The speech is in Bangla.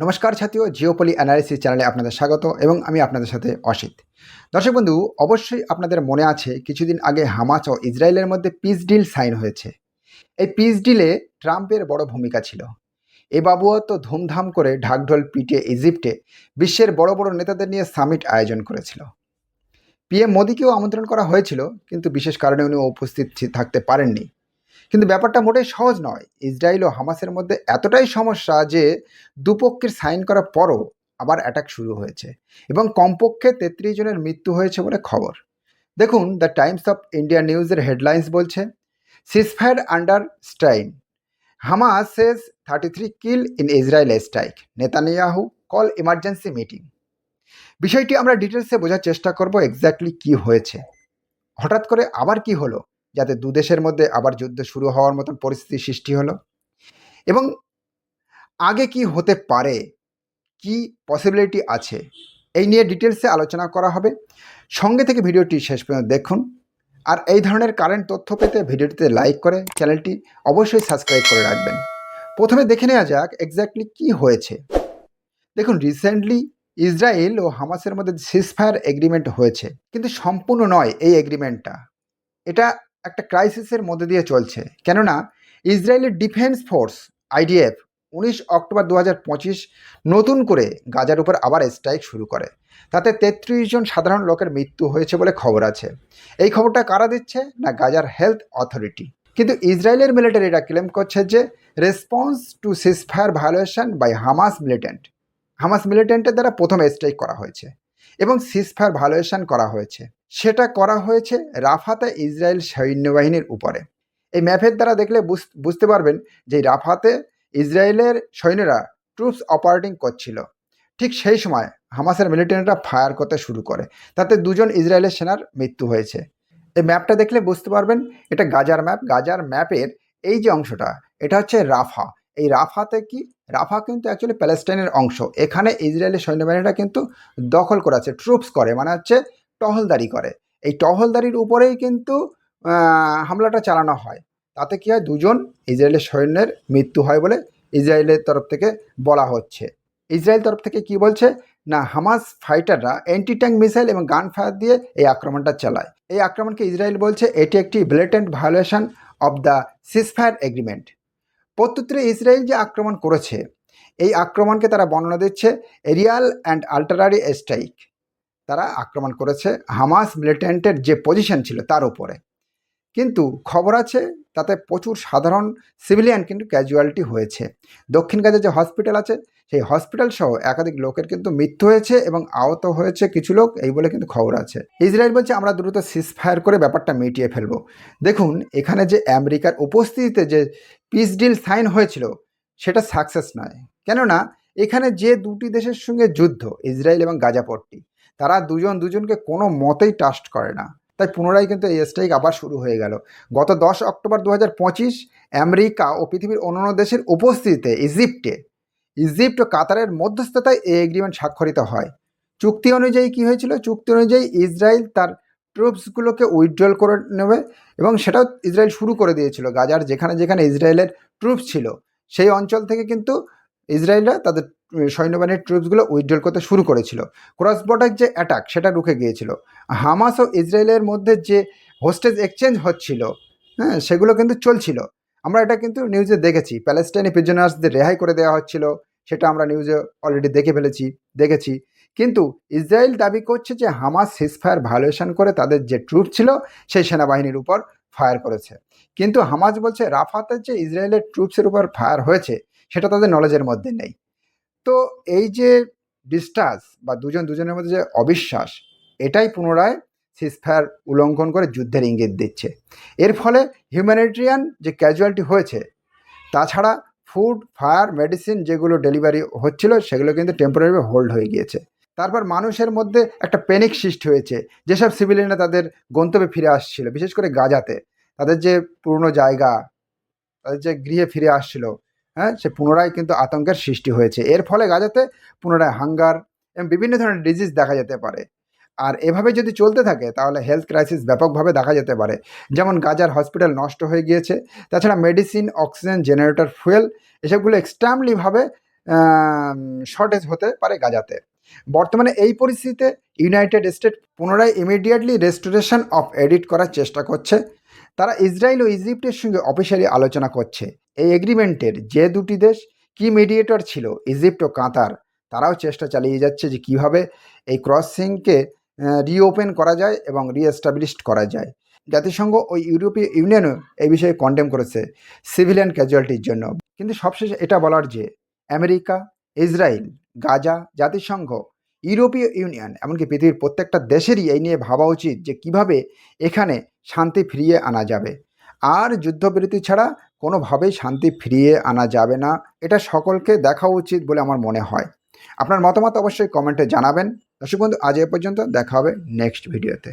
নমস্কার ছাত্রীও, জিওপলি অ্যানালিসিস চ্যানেলে আপনাদের স্বাগত এবং আমি আপনাদের সাথে অসিত। দর্শক বন্ধু, অবশ্যই আপনাদের মনে আছে কিছুদিন আগে হামাস ও ইসরায়েলের মধ্যে পিস ডিল সাইন হয়েছে। এই পিস ডিলে ট্রাম্পের বড় ভূমিকা ছিল। এ বাবুও তো ধুমধাম করে ঢাকঢোল পিটিয়ে ইজিপ্টে বিশ্বের বড় বড় নেতাদের নিয়ে সামিট আয়োজন করেছিল। পিএম মোদিকেও আমন্ত্রণ করা হয়েছিল, কিন্তু বিশেষ কারণে উনি উপস্থিত থাকতে পারেননি। কিন্তু ব্যাপারটা মোটেই সহজ নয়। ইসরায়েল ও হামাসের মধ্যে এতটাই সমস্যা যে দুপক্ষের সাইন করার পরও আবার অ্যাটাক শুরু হয়েছে এবং কমপক্ষে ৩৩ জনের মৃত্যু হয়েছে বলে খবর। দেখুন, দ্য টাইমস অফ ইন্ডিয়া নিউজের হেডলাইন্স বলছে, ceasefire under strain, Hamas says 33 kill in Israel strike, Netanyahu call emergency meeting. বিষয়টি আমরা ডিটেলসে বোঝার চেষ্টা করব এক্স্যাক্টলি কি হয়েছে, হঠাৎ করে আবার কি হলো, যাতে দু দেশের মধ্যে আবার যুদ্ধ শুরু হওয়ার মতন পরিস্থিতি সৃষ্টি হলো, এবং আগে কি হতে পারে, কি পসিবিলিটি আছে, এই নিয়ে ডিটেলসে আলোচনা করা হবে। সঙ্গে থেকে ভিডিওটি শেষ পর্যন্ত দেখুন। আর এই ধরনের কারেন্ট তথ্য পেতে ভিডিওটিতে লাইক করে চ্যানেলটি অবশ্যই সাবস্ক্রাইব করে রাখবেন। প্রথমে দেখে নেওয়া যাক এক্স্যাক্টলি কি হয়েছে। দেখুন, রিসেন্টলি ইসরায়েল ও হামাসের মধ্যে সিজফায়ার এগ্রিমেন্ট হয়েছে, কিন্তু সম্পূর্ণ নয় এই এগ্রিমেন্টটা। এটা একটা ক্রাইসিসের মধ্যে দিয়ে চলছে, কেননা ইসরায়েলের ডিফেন্স ফোর্স আইডিএফ 19 অক্টোবর 2025 নতুন করে গাজার উপর আবার স্ট্রাইক শুরু করে। তাতে 33 জন সাধারণ লোকের মৃত্যু হয়েছে বলে খবর আছে। এই খবরটা কারা দিচ্ছে? না, গাজার হেলথ অথরিটি। কিন্তু ইসরায়েলের মিলিটারিরা ক্লেম করছে যে response to ceasefire violation by Hamas মিলিটেন্টের দ্বারা প্রথম স্ট্রাইক করা হয়েছে এবং সিজফায়ার ভায়োলেশন করা হয়েছে। সেটা করা হয়েছে রাফাতে ইসরায়েল সৈন্যবাহিনীর উপরে। এই ম্যাপের দ্বারা দেখলে বুঝতে পারবেন যে রাফাতে ইসরায়েলের সৈন্যরা ট্রুপস অপারেটিং করছিল। ঠিক সেই সময় হামাসের মিলিটেন্টরা ফায়ার করতে শুরু করে, তাতে 2 জন ইসরায়েলের সেনার মৃত্যু হয়েছে। এই ম্যাপটা দেখলে বুঝতে পারবেন এটা গাজার ম্যাপ। গাজার ম্যাপের এই যে অংশটা, এটা হচ্ছে রাফা। এই রাফাতে কি, রাফা কিন্তু অ্যাকচুয়ালি প্যালেস্টাইনের অংশ। এখানে ইসরায়েলের সৈন্যবাহিনীরা কিন্তু দখল করেছে, ট্রুপস করে, মানে হচ্ছে টহলদারি করে। এই টহলদারির উপরেই কিন্তু হামলাটা চালানো হয়। তাতে কি হয়, 2 জন ইসরায়েলের সৈন্যের মৃত্যু হয় বলে ইসরায়েলের তরফ থেকে বলা হচ্ছে। ইসরায়েল তরফ থেকে কি বলছে, না হামাস ফাইটাররা অ্যান্টি ট্যাঙ্ক মিসাইল এবং গান ফায়ার দিয়ে এই আক্রমণটা চালায়। এই আক্রমণকে ইসরায়েল বলছে এটি একটি blatant violation of the ceasefire agreement. প্রত্যুত্তরে ইসরায়েল যে আক্রমণ করেছে, এই আক্রমণকে তারা বর্ণনা দিচ্ছে এরিয়াল অ্যান্ড আল্টারারি স্ট্রাইক। তারা আক্রমণ করেছে হামাস মিলিটেন্টের যে পজিশন ছিল তার উপরে। কিন্তু খবর আছে তাতে প্রচুর সাধারণ সিভিলিয়ান কিন্তু ক্যাজুয়ালিটি হয়েছে। দক্ষিণ গাজার যে হসপিটাল আছে, সেই হসপিটাল সহ একাধিক লোকের কিন্তু মৃত্যু হয়েছে এবং আহত হয়েছে কিছু লোক, এই বলে কিন্তু খবর আছে। ইসরায়েল বলছে আমরা দ্রুত সিজফায়ার করে ব্যাপারটা মিটিয়ে ফেলবো। দেখুন, এখানে যে আমেরিকার উপস্থিতিতে যে পিস ডিল সাইন হয়েছিল সেটা সাকসেস নয়। কেননা এখানে যে দুটি দেশের সঙ্গে যুদ্ধ, ইসরায়েল এবং গাজাপট্টি, তারা দুজনকে কোনো মতেই ট্রাস্ট করে না। তাই পুনরায় কিন্তু এই স্ট্রাইক আবার শুরু হয়ে গেল। গত 10 অক্টোবর 2025 আমেরিকা ও পৃথিবীর অন্যান্য দেশের উপস্থিতিতে ইজিপ্ট ও কাতারের মধ্যস্থতায় এই এগ্রিমেন্ট স্বাক্ষরিত হয়। চুক্তি অনুযায়ী কি হয়েছিল? চুক্তি অনুযায়ী ইসরায়েল তার ট্রুপসগুলোকে উইথড্রল করে নেবে এবং সেটাও ইসরায়েল শুরু করে দিয়েছিল। গাজার যেখানে যেখানে ইসরায়েলের ট্রুপস ছিল সেই অঞ্চল থেকে কিন্তু ইসরায়েলরা তাদের সৈন্যবাহিনীর ট্রুপসগুলো উইথড্রল করতে শুরু করেছিল। ক্রস বর্ডার যে অ্যাটাক, সেটা রুখে গিয়েছিল। হামাস ও ইসরায়েলের মধ্যে যে হোস্টেজ এক্সচেঞ্জ হচ্ছিল, হ্যাঁ, সেগুলো কিন্তু চলছিল। আমরা এটা কিন্তু নিউজে দেখেছি। প্যালেস্টাইনি প্রিজনার্সদের রেহাই করে দেওয়া হচ্ছিল, সেটা আমরা নিউজে অলরেডি দেখেছি। কিন্তু ইসরায়েল দাবি করছে যে হামাস সিজফায়ার ভায়োলেশন করে তাদের যে ট্রুপ ছিল সেই সেনাবাহিনীর উপর ফায়ার করেছে। কিন্তু হামাস বলছে রাফাতে যে ইসরায়েলের ট্রুপসের উপর ফায়ার হয়েছে সেটা তাদের নলেজের মধ্যে নেই। তো এই যে ডিস্টান্স বা দুজনের মধ্যে যে অবিশ্বাস, এটাই পুনরায় সিজফায়ার উল্লঙ্ঘন করে যুদ্ধের ইঙ্গিত দিচ্ছে। এর ফলে হিউম্যানিটেরিয়ান যে ক্যাজুয়ালিটি হয়েছে, তাছাড়া ফুড, ফায়ার, মেডিসিন যেগুলো ডেলিভারি হচ্ছিল সেগুলো কিন্তু টেম্পোরারি হোল্ড হয়ে গিয়েছে। তারপর মানুষের মধ্যে একটা প্যানিক সৃষ্টি হয়েছে। যেসব সিভিলিয়ানরা তাদের গন্তব্যে ফিরে আসছিল, বিশেষ করে গাজাতে তাদের যে পুরনো জায়গা, তাদের যে গৃহে ফিরে আসছিল, হ্যাঁ, সে পুনরায় কিন্তু আতঙ্কের সৃষ্টি হয়েছে। এর ফলে গাজাতে পুনরায় হাঙ্গার এবং বিভিন্ন ধরনের ডিজিজ দেখা যেতে পারে। আর এভাবে যদি চলতে থাকে তাহলে হেলথ ক্রাইসিস ব্যাপকভাবে দেখা যেতে পারে। যেমন গাজার হসপিটাল নষ্ট হয়ে গিয়েছে, তাছাড়া মেডিসিন, অক্সিজেন, জেনারেটর, ফুয়েল, এসবগুলো এক্সট্রিমলিভাবে শর্টেজ হতে পারে গাজাতে। বর্তমানে এই পরিস্থিতিতে ইউনাইটেড স্টেট পুনরায় ইমিডিয়েটলি রেস্টোরেশন অফ এডিট করার চেষ্টা করছে। তারা ইসরায়েল ও ইজিপ্টের সঙ্গে অফিসিয়ালি আলোচনা করছে। এই এগ্রিমেন্টের যে দুটি দেশ কি মিডিয়েটর ছিল, ইজিপ্ট ও কাতার, তারাও চেষ্টা চালিয়ে যাচ্ছে যে কীভাবে এই ক্রসিংকে রিওপেন করা যায় এবং রিএস্টাবলিশড করা যায়। জাতিসংঘ ও ইউরোপীয় ইউনিয়নও এই বিষয়ে কন্ডেম করেছে সিভিলিয়ান ক্যাজুয়ালিটির জন্য। কিন্তু সবশেষে এটা বলার যে আমেরিকা, ইসরায়েল, গাজা, জাতিসংঘ, ইউরোপীয় ইউনিয়ন, এমনকি পৃথিবীর প্রত্যেকটা দেশেরই এই নিয়ে ভাবা উচিত যে কিভাবে এখানে শান্তি ফিরিয়ে আনা যাবে। আর যুদ্ধবিরতি ছাড়া কোনোভাবেই শান্তি ফিরিয়ে আনা যাবে না, এটা সকলকে দেখা উচিত বলে আমার মনে হয়। আপনার মতামত অবশ্যই কমেন্টে জানাবেন। দর্শক বন্ধু, আজ এ পর্যন্ত, দেখা হবে নেক্সট ভিডিওতে।